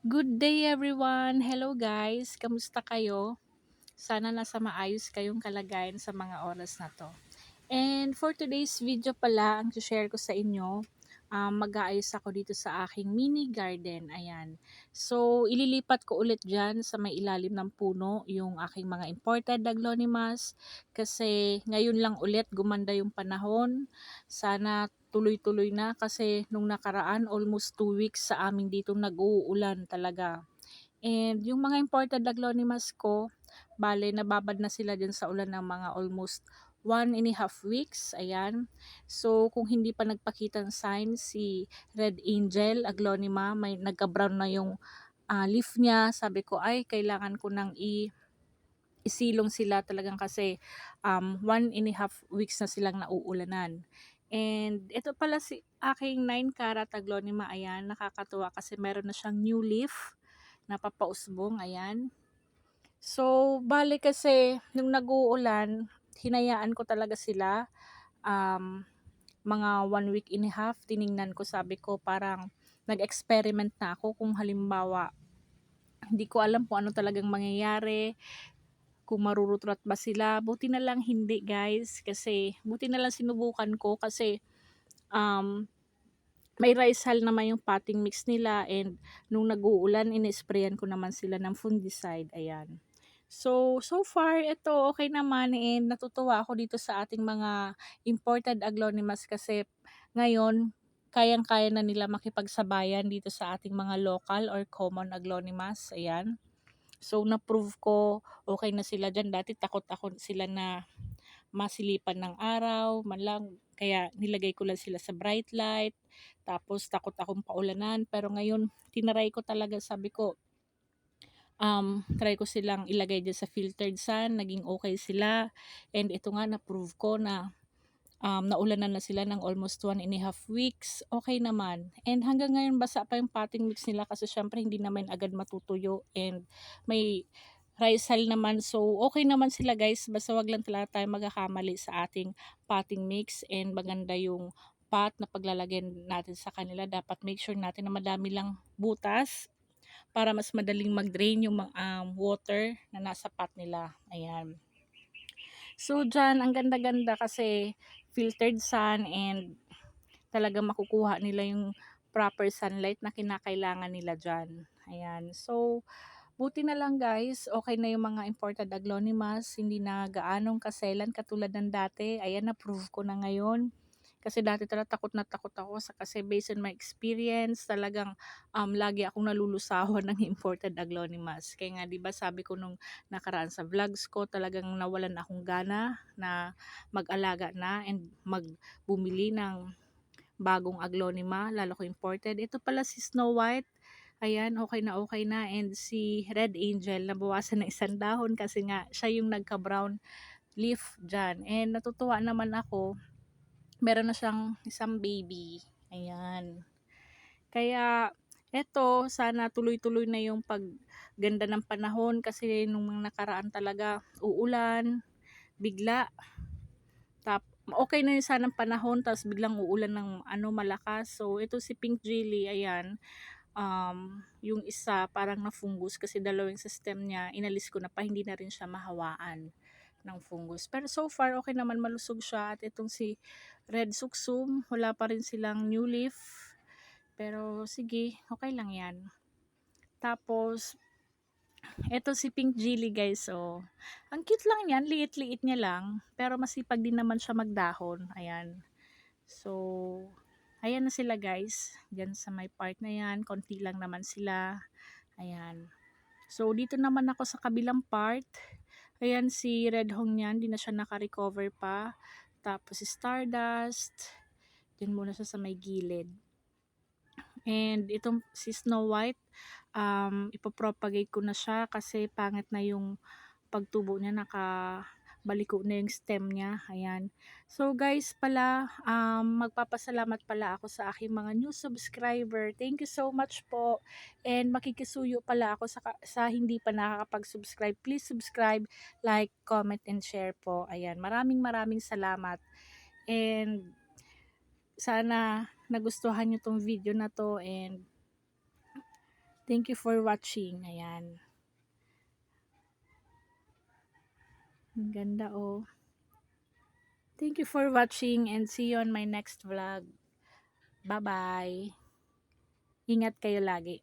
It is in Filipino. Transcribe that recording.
Good day everyone! Hello guys! Kamusta kayo? Sana nasa maayos kayong kalagayan sa mga oras na to. And for today's video pala, ang share ko sa inyo, mag-aayos ako dito sa aking mini garden. Ayan. So, ililipat ko ulit dyan sa may ilalim ng puno yung aking mga imported aglaonimas kasi ngayon lang ulit gumanda yung panahon. Sana tuloy-tuloy na kasi nung nakaraan almost 2 weeks sa amin dito nag-uulan talaga. And yung mga imported aglaonimas ko, bale nababad na sila dyan sa ulan ng mga almost 1.5 weeks. Ayan. So, kung hindi pa nagpakita ng sign si Red Angel Aglonema, may nagka-brown na yung leaf niya. Sabi ko, ay, kailangan ko nang isilong sila talagang kasi 1.5 weeks na silang nauulanan. And ito pala si aking 9 karat aglonema. Ayan, nakakatuwa kasi meron na siyang new leaf na papausbong. Ayan. So, bale kasi nung nag-uulan, hinayaan ko talaga sila. Mga 1.5 weeks, tiningnan ko, sabi ko parang nag-experiment na ako kung halimbawa hindi ko alam kung ano talagang mangyayari, kung marurutrat ba sila. Buti na lang hindi guys, kasi buti na lang sinubukan ko kasi um, may rice hull naman yung potting mix nila and nung nag-uulan, in-sprayan ko naman sila ng fungicide. Ayan. So far, ito okay naman and natutuwa ako dito sa ating mga imported aglonimas kasi ngayon, kayang-kaya na nila makipagsabayan dito sa ating mga local or common aglonimas. Ayan. So, na-prove ko okay na sila dyan. Dati takot ako sila na masilipan ng araw, man lang. Kaya nilagay ko lang sila sa bright light. Tapos takot akong paulanan. Pero ngayon, tinaray ko talaga, sabi ko, try ko silang ilagay dyan sa filtered sun, naging okay sila. And ito nga, na-prove ko na naulanan na sila ng almost 1.5 weeks. Okay naman. And hanggang ngayon, basa pa yung potting mix nila kasi syempre hindi naman agad matutuyo. And may rice hull naman. So, okay naman sila guys. Basta wag lang talaga tayo magkakamali sa ating potting mix. And maganda yung pot na paglalagyan natin sa kanila. Dapat make sure natin na madami lang butas para mas madaling mag-drain yung water na nasa pot nila. Ayan. So, dyan, ang ganda-ganda kasi filtered sun and talagang makukuha nila yung proper sunlight na kinakailangan nila dyan. Ayan. So, buti na lang guys, okay na yung mga imported aglonimas, hindi na gaanong kaselan katulad ng dati. Ayan, na-prove ko na ngayon. Kasi dati talaga takot na takot ako kasi based on my experience, talagang lagi akong nalulusawan ng imported aglonimas. Kaya nga 'di ba sabi ko nung nakaraan sa vlogs ko, talagang nawalan akong gana na mag-alaga na and bumili ng bagong aglonema, lalo ko imported. Ito pala si Snow White. Ayan, okay na. And si Red Angel, nabawasan ng isang dahon kasi nga siya yung nagka-brown leaf dyan. And natutuwa naman ako, meron na siyang isang baby. Ayan. Kaya, eto, sana tuloy-tuloy na yung pagganda ng panahon kasi nung mga nakaraan talaga, uulan, bigla. Okay na yung sanang panahon, tapos biglang uulan ng malakas. So, ito si Pink Jelly, ayan. Yung isa parang na-fungus kasi dalawang system niya, inalis ko na pa, hindi na rin siya mahawaan ng fungus. Pero so far, okay naman, malusog siya. At itong si Red Suksum, wala pa rin silang new leaf. Pero sige, okay lang yan. Tapos, eto si Pink Jelly guys, oh. Ang cute lang yan, liit-liit niya lang. Pero masipag din naman siya magdahon. Ayan. So, ayan na sila guys. Diyan sa may part na yan, konti lang naman sila. Ayan. So, dito naman ako sa kabilang part. Ayan, si Red Hong niyan, di na siya naka-recover pa. Tapos si Stardust, dyan muna siya sa may gilid. And itong si Snow White, ipopropagate ko na siya kasi pangit na yung pagtubo niya, nakabaliko na yung stem niya. Ayan. So guys pala, magpapasalamat pala ako sa aking mga new subscriber. Thank you so much po. And makikisuyo pala ako sa hindi pa nakakapag-subscribe. Please subscribe, like, comment, and share po. Ayan. Maraming salamat. And sana nagustuhan nyo tong video na to and Thank you for watching. Ayan. Ang ganda oh. Thank you for watching and see you on my next vlog. Bye-bye. Ingat kayo lagi.